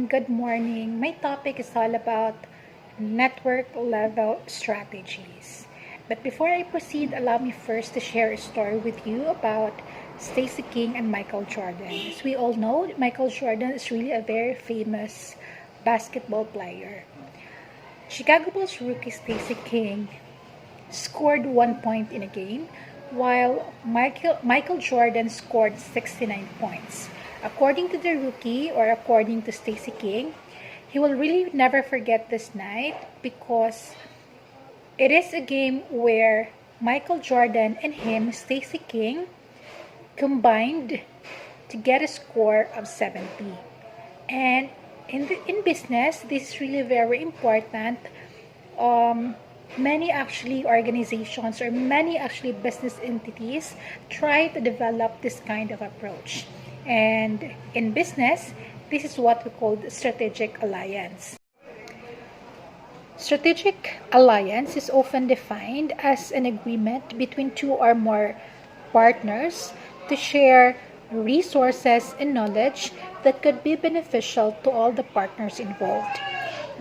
good morning. My topic is all about network level strategies. But before I proceed, allow me first to share a story with you about Stacey King and Michael Jordan. As we all know, Michael Jordan is really a very famous basketball player. Chicago Bulls rookie Stacey King scored 1 point in a game, while Michael Jordan scored 69 points. According to the rookie, or according to Stacey King, he will really never forget this night because it is a game where Michael Jordan and him, Stacey King, combined to get a score of 70. And in business, this is really very important. Many actually organizations or many actually business entities try to develop this kind of approach. And in business, this is what we call the strategic alliance. Strategic alliance is often defined as an agreement between two or more partners to share resources and knowledge that could be beneficial to all the partners involved.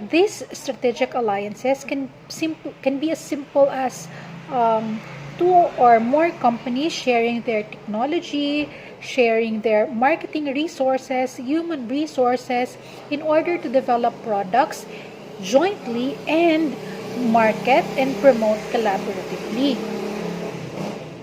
These strategic alliances can be as simple as two or more companies sharing their technology, sharing their marketing resources, human resources in order to develop products jointly and market and promote collaboratively.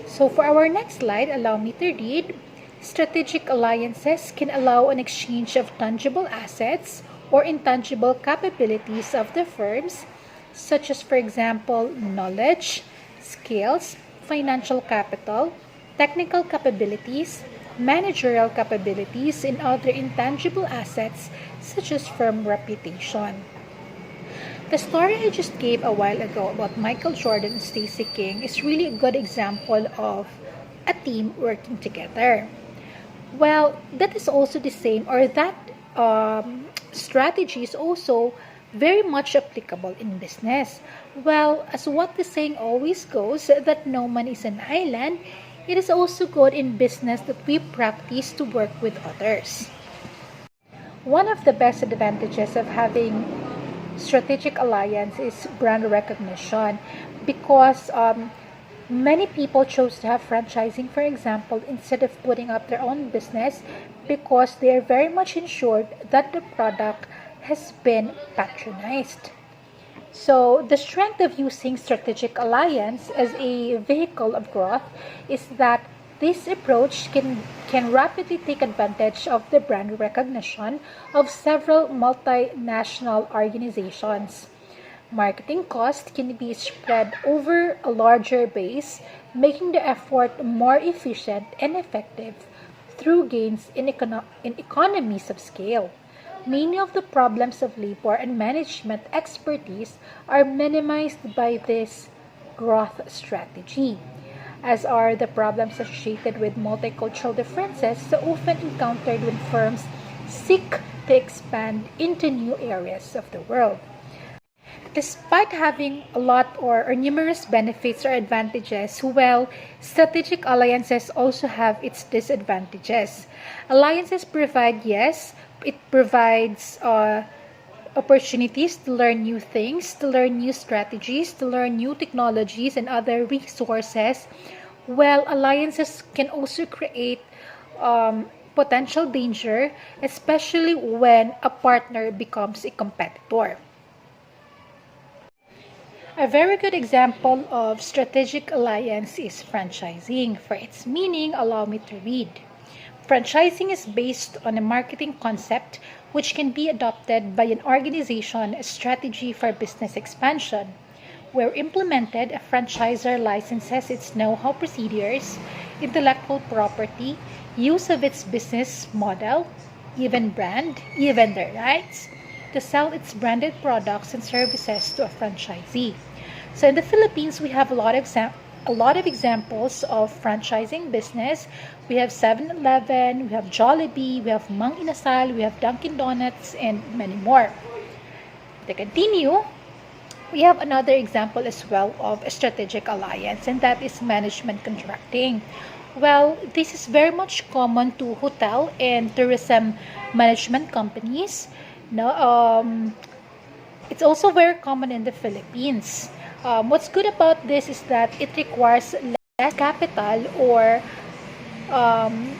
So for our next slide, allow me to read. Strategic alliances can allow an exchange of tangible assets or intangible capabilities of the firms, such as, for example, knowledge, skills, financial capital, technical capabilities, managerial capabilities, and other intangible assets, such as firm reputation. The story I just gave a while ago about Michael Jordan and Stacey King is really a good example of a team working together. Well, that is also the same, or that strategy is also very much applicable in business. Well, as what the saying always goes, that no man is an island, it is also good in business that we practice to work with others. One of the best advantages of having strategic alliance is brand recognition because many people chose to have franchising, for example, instead of putting up their own business because they are very much ensured that the product has been patronized. So the strength of using strategic alliance as a vehicle of growth is that this approach can rapidly take advantage of the brand recognition of several multinational organizations. Marketing costs can be spread over a larger base, making the effort more efficient and effective through gains in economies of scale. Many of the problems of labor and management expertise are minimized by this growth strategy, as are the problems associated with multicultural differences so often encountered when firms seek to expand into new areas of the world. Despite having a lot or numerous benefits or advantages, well, strategic alliances also have its disadvantages. Alliances provide, yes, it provides opportunities to learn new things, to learn new strategies, to learn new technologies and other resources. Well, alliances can also create potential danger, especially when a partner becomes a competitor. A very good example of strategic alliance is franchising. For its meaning, allow me to read. Franchising is based on a marketing concept which can be adopted by an organization as strategy for business expansion. Where implemented, a franchisor licenses its know-how procedures, intellectual property, use of its business model, even brand, even their rights, to sell its branded products and services to a franchisee. So in the Philippines, we have a lot of examples of franchising business. We have 7-Eleven, we have Jollibee, we have Mang Inasal, we have Dunkin' Donuts, and many more. To continue, we have another example as well of a strategic alliance, and that is management contracting. Well, this is very much common to hotel and tourism management companies. No, it's also very common in the Philippines. What's good about this is that it requires less capital or um,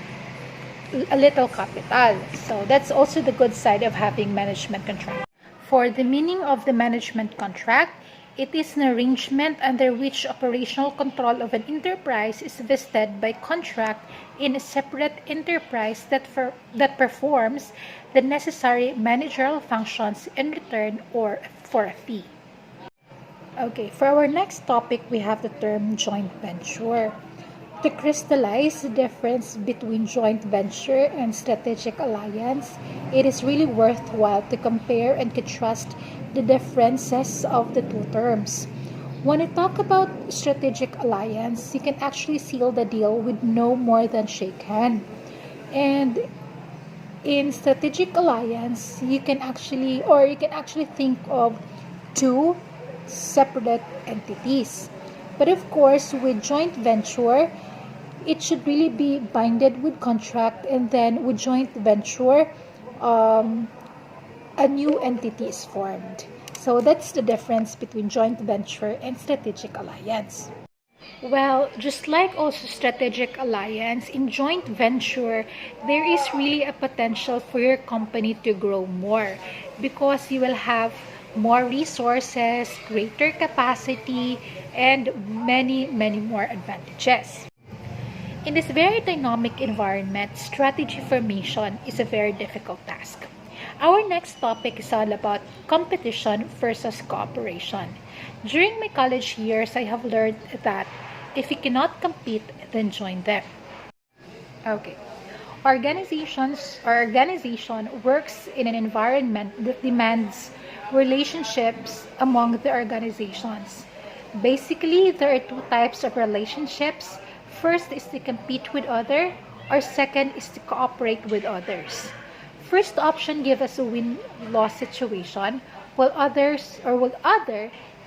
a little capital. So that's also the good side of having management contract. For the meaning of the management contract, it is an arrangement under which operational control of an enterprise is vested by contract in a separate enterprise that performs the necessary managerial functions in return or for a fee. Okay, for our next topic, we have the term joint venture. To crystallize the difference between joint venture and strategic alliance, it is really worthwhile to compare and contrast the differences of the two terms. When I talk about strategic alliance, you can actually seal the deal with no more than shake hand. And in strategic alliance, you can actually think of two separate entities. But of course, with joint venture, it should really be binded with contract, and then with joint venture, um, a new entity is formed. So that's the difference between joint venture and strategic alliance. Well, just like also strategic alliance, in joint venture, there is really a potential for your company to grow more because you will have more resources, greater capacity, and many, many more advantages. In this very dynamic environment, strategy formation is a very difficult task. Our next topic is all about competition versus cooperation. During my college years, I have learned that if you cannot compete, then join them. Okay. Organization works in an environment that demands relationships among the organizations. Basically, there are two types of relationships. First is to compete with other, or second is to cooperate with others. First option give us a win-loss situation, while other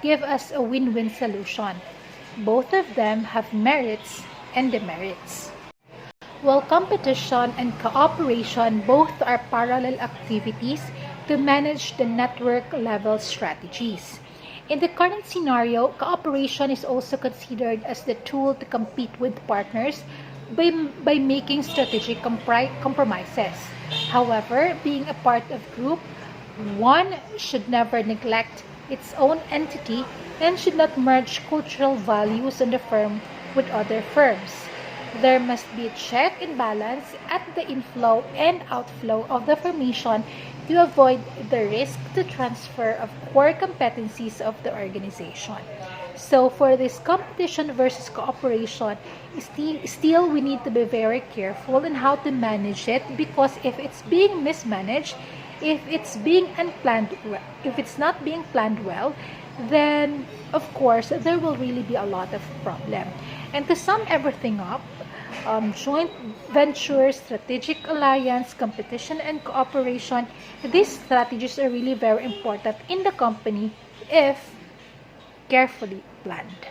give us a win-win solution. Both of them have merits and demerits. While competition and cooperation both are parallel activities to manage the network level strategies. In the current scenario, cooperation is also considered as the tool to compete with partners by making strategic compromises. However, being a part of group, one should never neglect its own entity and should not merge cultural values in the firm with other firms. There must be a check and balance at the inflow and outflow of the formation to avoid the risk to transfer of core competencies of the organization. So for this competition versus cooperation, still we need to be very careful in how to manage it, because if it's being mismanaged, if it's not being planned well, then of course there will really be a lot of problem. And to sum everything up, joint venture, strategic alliance, competition, and cooperation, these strategies are really very important in the company if carefully planned.